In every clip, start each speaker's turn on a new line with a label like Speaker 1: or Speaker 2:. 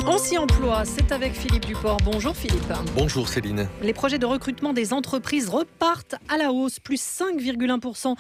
Speaker 1: On s'y emploie, c'est avec Philippe Duport. Bonjour Philippe.
Speaker 2: Bonjour Céline.
Speaker 1: Les projets de recrutement des entreprises repartent à la hausse, plus 5,1%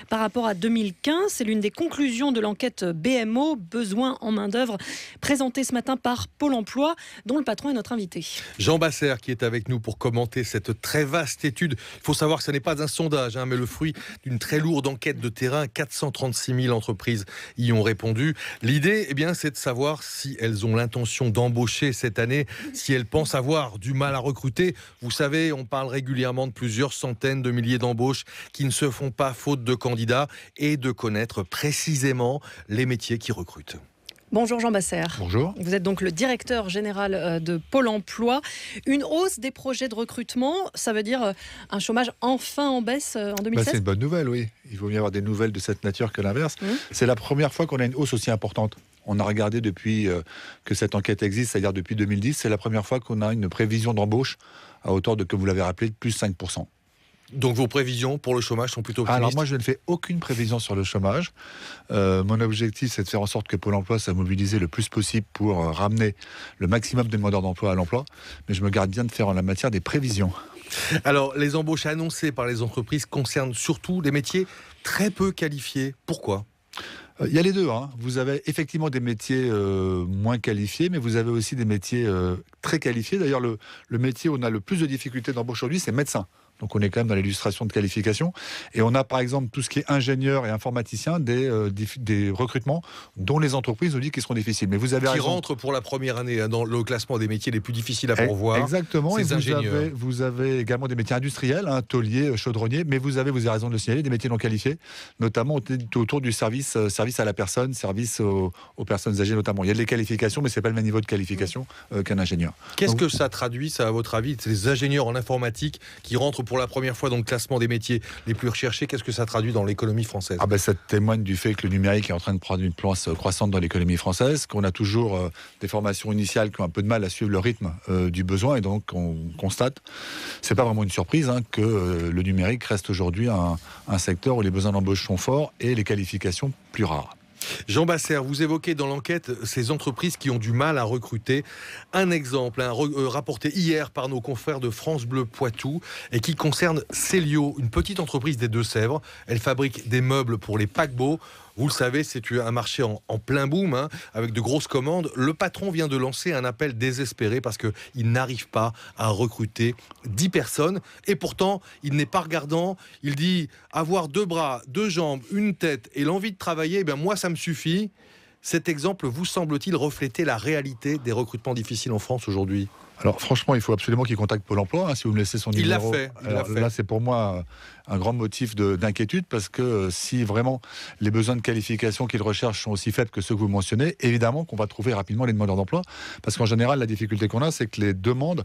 Speaker 1: par rapport à 2015. C'est l'une des conclusions de l'enquête BMO, besoin en main-d'œuvre, présentée ce matin par Pôle emploi, dont le patron est notre invité.
Speaker 2: Jean Basser qui est avec nous pour commenter cette très vaste étude. Il faut savoir que ce n'est pas un sondage, mais le fruit d'une très lourde enquête de terrain. 436 000 entreprises y ont répondu. L'idée, c'est de savoir si elles ont l'intention d'embaucher cette année, si elles pensent avoir du mal à recruter. Vous savez, on parle régulièrement de plusieurs centaines de milliers d'embauches qui ne se font pas faute de candidats et de connaître précisément les métiers qui recrutent.
Speaker 1: Bonjour Jean Basser.
Speaker 3: Bonjour.
Speaker 1: Vous êtes donc le directeur général de Pôle emploi. Une hausse des projets de recrutement, ça veut dire un chômage enfin en baisse en 2016
Speaker 3: C'est une bonne nouvelle, oui. Il vaut mieux avoir des nouvelles de cette nature que l'inverse. C'est la première fois qu'on a une hausse aussi importante. On a regardé depuis que cette enquête existe, c'est-à-dire depuis 2010, c'est la première fois qu'on a une prévision d'embauche à hauteur de, comme vous l'avez rappelé, de plus 5%.
Speaker 2: Donc vos prévisions pour le chômage sont plutôt optimistes?
Speaker 3: Alors moi je ne fais aucune prévision sur le chômage. Mon objectif c'est de faire en sorte que Pôle emploi soit mobilisé le plus possible pour ramener le maximum de demandeurs d'emploi à l'emploi. Mais je me garde bien de faire en la matière des prévisions.
Speaker 2: Alors les embauches annoncées par les entreprises concernent surtout des métiers très peu qualifiés. Pourquoi ?
Speaker 3: Il y a les deux. Vous avez effectivement des métiers moins qualifiés, mais vous avez aussi des métiers très qualifiés. D'ailleurs, le métier où on a le plus de difficultés d'embauche aujourd'hui, c'est médecin. Donc on est quand même dans l'illustration de qualification. Et on a par exemple tout ce qui est ingénieur et informaticien, des recrutements dont les entreprises nous disent qu'ils seront difficiles. Mais vous avez
Speaker 2: qui
Speaker 3: raison.
Speaker 2: rentrent pour la première année dans le classement des métiers les plus difficiles à pourvoir.
Speaker 3: Exactement.
Speaker 2: Ces ingénieurs.
Speaker 3: Vous avez également des métiers industriels, tauliers, chaudronniers, mais vous avez raison de le signaler, des métiers non qualifiés, notamment autour du service à la personne, service aux personnes âgées notamment. Il y a des qualifications, mais c'est pas le même niveau de qualification qu'un ingénieur.
Speaker 2: Qu'est-ce que ça traduit, ça, à votre avis? C'est les ingénieurs en informatique qui rentrent pour la première fois dans le classement des métiers les plus recherchés. Qu'est-ce que ça traduit dans l'économie française?
Speaker 3: Ça témoigne du fait que le numérique est en train de prendre une place croissante dans l'économie française, qu'on a toujours des formations initiales qui ont un peu de mal à suivre le rythme du besoin, et donc on constate, c'est pas vraiment une surprise, que le numérique reste aujourd'hui un secteur où les besoins d'embauche sont forts et les qualifications plus rares.
Speaker 2: Jean Basser, vous évoquez dans l'enquête ces entreprises qui ont du mal à recruter. Un exemple rapporté hier par nos confrères de France Bleu Poitou et qui concerne Célio, une petite entreprise des Deux-Sèvres. Elle fabrique des meubles pour les paquebots. Vous le savez, c'est un marché en plein boom, avec de grosses commandes. Le patron vient de lancer un appel désespéré parce qu'il n'arrive pas à recruter 10 personnes. Et pourtant, il n'est pas regardant. Il dit avoir 2 bras, 2 jambes, une tête et l'envie de travailler, moi ça me suffit. Cet exemple vous semble-t-il refléter la réalité des recrutements difficiles en France aujourd'hui ?
Speaker 3: Alors franchement, il faut absolument qu'il contacte Pôle emploi, si vous me laissez son numéro.
Speaker 2: Il l'a fait.
Speaker 3: Là, c'est pour moi un grand motif d'inquiétude, parce que si vraiment les besoins de qualification qu'il recherche sont aussi faibles que ceux que vous mentionnez, évidemment qu'on va trouver rapidement les demandeurs d'emploi, parce qu'en général, la difficulté qu'on a, c'est que les demandes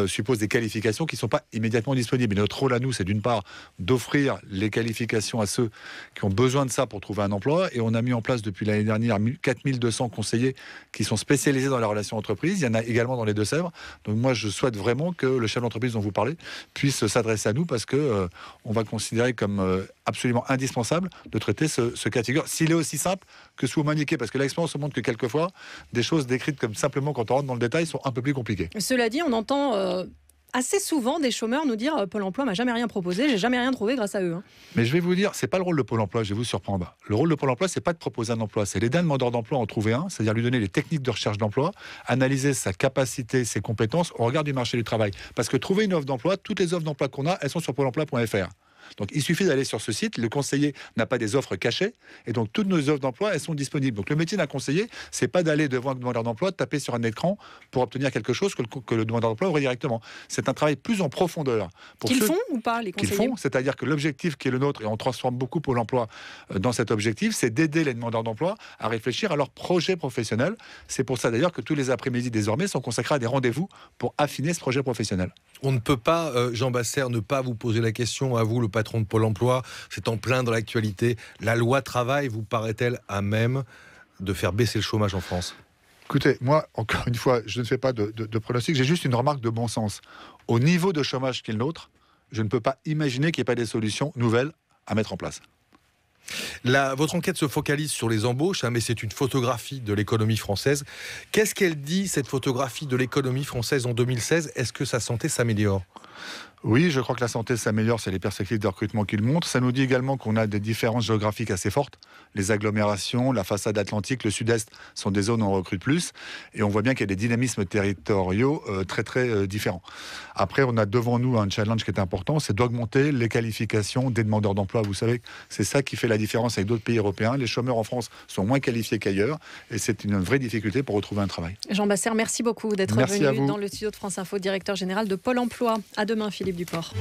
Speaker 3: supposent des qualifications qui ne sont pas immédiatement disponibles. Et notre rôle à nous, c'est d'une part d'offrir les qualifications à ceux qui ont besoin de ça pour trouver un emploi, et on a mis en place depuis l'année dernière 4200 conseillers qui sont spécialisés dans la relation entreprise. Il y en a également dans les Deux-Sèvres. Donc moi, je souhaite vraiment que le chef d'entreprise dont vous parlez puisse s'adresser à nous, parce que on va considérer comme absolument indispensable de traiter ce cas de figure, s'il est aussi simple que ce que vous m'indiquez, parce que l'expérience montre que quelquefois, des choses décrites comme simplement quand on rentre dans le détail sont un peu plus compliquées.
Speaker 1: Cela dit, on entend assez souvent des chômeurs nous dire Pôle emploi m'a jamais rien proposé, j'ai jamais rien trouvé grâce à eux.
Speaker 3: Mais je vais vous dire, c'est pas le rôle de Pôle emploi, je vais vous surprendre. Le rôle de Pôle emploi, c'est pas de proposer un emploi, c'est d'aider un demandeur d'emploi à en trouver un, c'est-à-dire lui donner les techniques de recherche d'emploi, analyser sa capacité, ses compétences au regard du marché du travail. Parce que trouver une offre d'emploi, toutes les offres d'emploi qu'on a, elles sont sur pôle emploi.fr. Donc il suffit d'aller sur ce site, le conseiller n'a pas des offres cachées, et donc toutes nos offres d'emploi, elles sont disponibles. Donc le métier d'un conseiller, c'est pas d'aller devant un demandeur d'emploi, de taper sur un écran pour obtenir quelque chose que le demandeur d'emploi aurait directement. C'est un travail plus en profondeur.
Speaker 1: Qu'ils font ou pas, les conseillers ?
Speaker 3: Qu'ils font, c'est-à-dire que l'objectif qui est le nôtre, et on transforme beaucoup Pôle emploi dans cet objectif, c'est d'aider les demandeurs d'emploi à réfléchir à leur projet professionnel. C'est pour ça d'ailleurs que tous les après-midi désormais sont consacrés à des rendez-vous pour affiner ce projet professionnel.
Speaker 2: On ne peut pas, Jean Basser, ne pas vous poser la question, à vous, le patron de Pôle emploi, c'est en plein dans l'actualité. La loi travail vous paraît-elle à même de faire baisser le chômage en France ?
Speaker 3: Écoutez, moi, encore une fois, je ne fais pas de pronostic, j'ai juste une remarque de bon sens. Au niveau de chômage qui est le nôtre, je ne peux pas imaginer qu'il n'y ait pas des solutions nouvelles à mettre en place.
Speaker 2: Votre enquête se focalise sur les embauches, mais c'est une photographie de l'économie française. Qu'est-ce qu'elle dit, cette photographie de l'économie française en 2016 ? Est-ce que sa santé s'améliore ?
Speaker 3: Oui, je crois que la santé s'améliore, c'est les perspectives de recrutement qui le montrent. Ça nous dit également qu'on a des différences géographiques assez fortes. Les agglomérations, la façade atlantique, le sud-est sont des zones où on recrute plus. Et on voit bien qu'il y a des dynamismes territoriaux très différents. Après, on a devant nous un challenge qui est important, c'est d'augmenter les qualifications des demandeurs d'emploi. Vous savez, c'est ça qui fait la différence avec d'autres pays européens. Les chômeurs en France sont moins qualifiés qu'ailleurs. Et c'est une vraie difficulté pour retrouver un travail.
Speaker 1: Jean Basser, merci beaucoup d'être venu dans le studio de France Info, directeur général de Pôle emploi. À demain, Philippe Duport.